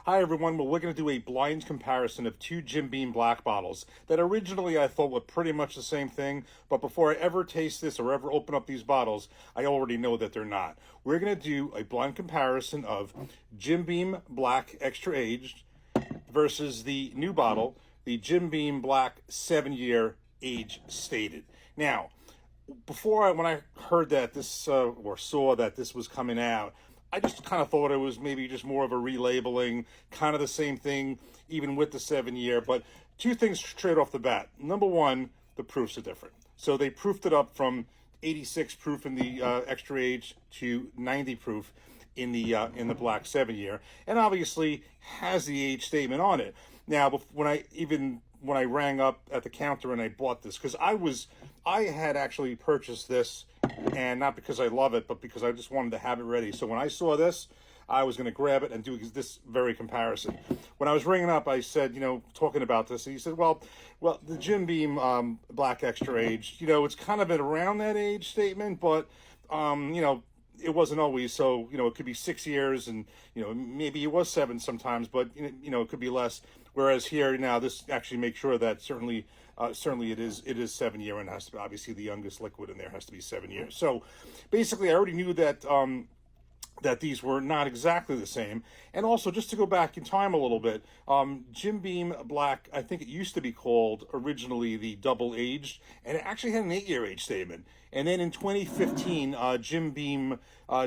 Hi everyone, well we're going to do a blind comparison of two Jim Beam Black bottles that originally I thought were pretty much the same thing, but before I ever taste this or ever open up these bottles, I already know that they're not. We're going to do a blind comparison of Jim Beam Black Extra Aged versus the new bottle, the Jim Beam Black 7-year age stated. Now, when I heard that this or saw that this was coming out, I just kind of thought it was maybe just more of a relabeling, kind of the same thing, even with the 7-year. But two things straight off the bat. Number one, the proofs are different. So they proofed it up from 86 proof in the extra age to 90 proof in the black 7-year, and obviously has the age statement on it. Now, when I rang up at the counter and I bought this, because I had actually purchased this, and not because I love it, but because I just wanted to have it ready. So when I saw this, I was going to grab it and do this very comparison. When I was ringing up, I said, talking about this, and he said, well, the Jim Beam Black Extra Age, it's kind of been around that age statement, but, it wasn't always. So, it could be 6 years and, maybe it was 7 sometimes, but, it could be less. Whereas here now, this actually makes sure that certainly it is 7-year, and has to be, obviously the youngest liquid in there has to be 7 years. So basically I already knew that, that these were not exactly the same. And also, just to go back in time a little bit, Jim Beam Black, I think it used to be called originally the double aged, and it actually had an 8-year age statement. And then in 2015, Jim Beam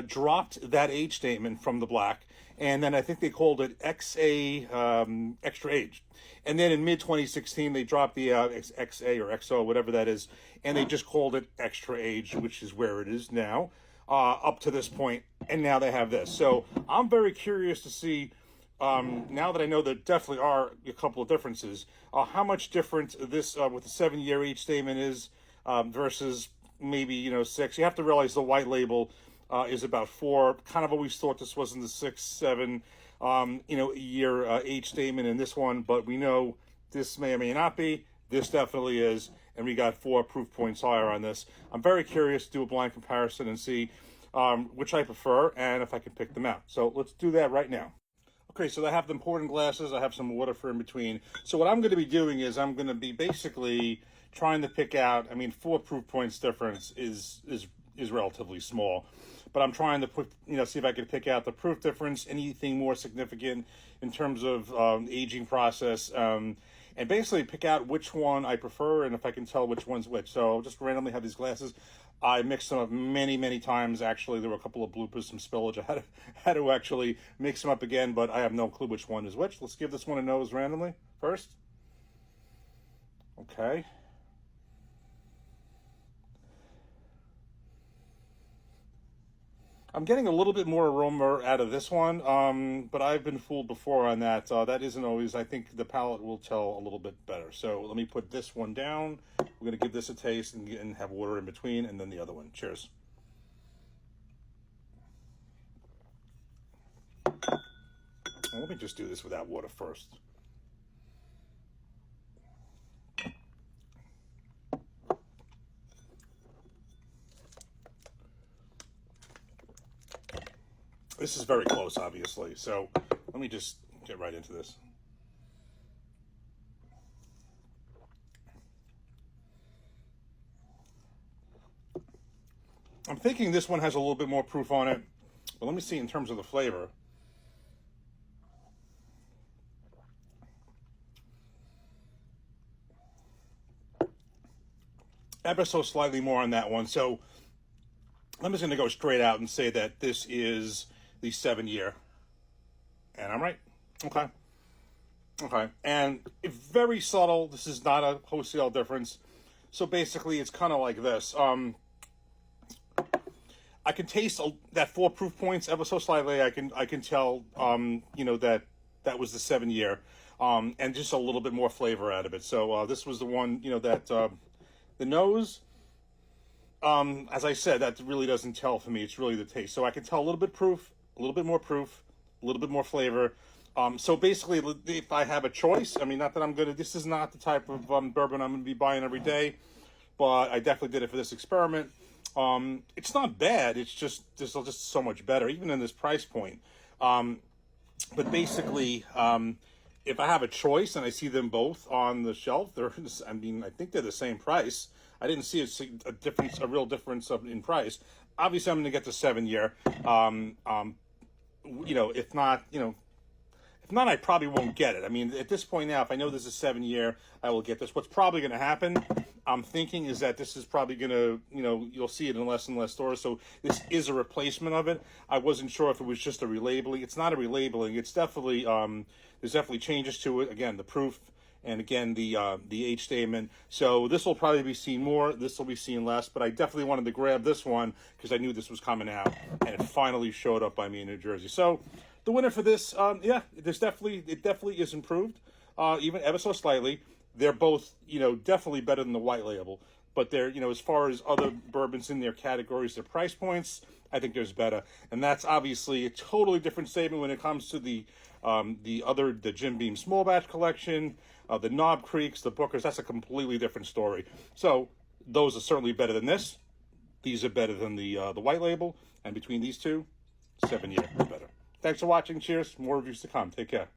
dropped that age statement from the black, and then I think they called it XA extra aged. And then in mid 2016, they dropped the XA or XO, whatever that is, and they just called it extra aged, which is where it is now. Up to this point, and now they have this. So I'm very curious to see, now that I know there definitely are a couple of differences, how much different this with the 7-year age statement is versus maybe 6. You have to realize the white label is about 4. Kind of always thought this was in the 6, 7 year age statement in this one, but we know this may or may not be. This definitely is, and we got 4 proof points higher on this. I'm very curious to do a blind comparison and see which I prefer and if I can pick them out. So let's do that right now. Okay, so I have them poured in glasses. I have some water for in between. So what I'm going to be doing is I'm going to be basically trying to pick out, 4 proof points difference is relatively small. But I'm trying to see if I can pick out the proof difference, anything more significant in terms of aging process, and basically pick out which one I prefer and if I can tell which one's which. So I'll just randomly have these glasses. I mixed them up many, many times. Actually, there were a couple of bloopers, some spillage. I had to actually mix them up again, but I have no clue which one is which. Let's give this one a nose randomly first. Okay. I'm getting a little bit more aroma out of this one, but I've been fooled before on that. That isn't always, I think the palate will tell a little bit better. So let me put this one down. We're going to give this a taste and have water in between, and then the other one. Cheers. Well, let me just do this without water first. This is very close, obviously, so let me just get right into this. I'm thinking this one has a little bit more proof on it, but let me see in terms of the flavor. Ever so slightly more on that one, so I'm just going to go straight out and say that this is the 7-year. And I'm right. Okay. And very subtle. This is not a wholesale difference. So basically, it's kind of like this. I can taste that 4 proof points ever so slightly. I can tell, that was the 7-year, and just a little bit more flavor out of it. So this was the one, that the nose. As I said, that really doesn't tell for me. It's really the taste. So I can tell a little bit proof, a little bit more proof, a little bit more flavor. So basically, if I have a choice, not that this is not the type of bourbon I'm going to be buying every day, but I definitely did it for this experiment. It's not bad. It's just so much better, even in this price point. But basically, if I have a choice and I see them both on the shelf, I mean, I think they're the same price. I didn't see a difference, a real difference in price. Obviously, I'm going to get the 7-year. If not, if not, I probably won't get it. I mean, at this point now, if I know this is 7-year, I will get this. What's probably going to happen, I'm thinking, is that this is probably going to, you'll see it in less and less stores. So this is a replacement of it. I wasn't sure if it was just a relabeling. It's not a relabeling. It's definitely, there's definitely changes to it. Again, the proof, and again, the H statement. So this will probably be seen more. This will be seen less. But I definitely wanted to grab this one because I knew this was coming out, and it finally showed up by me in New Jersey. So the winner for this, it definitely is improved, even ever so slightly. They're both, definitely better than the white label. But they're, as far as other bourbons in their categories, their price points, I think there's better. And that's obviously a totally different statement when it comes to the Jim Beam Small Batch Collection, the Knob Creeks, the Bookers. That's a completely different story. So those are certainly better than this. These are better than the white label. And between these two, 7-year is better. Thanks for watching. Cheers. More reviews to come. Take care.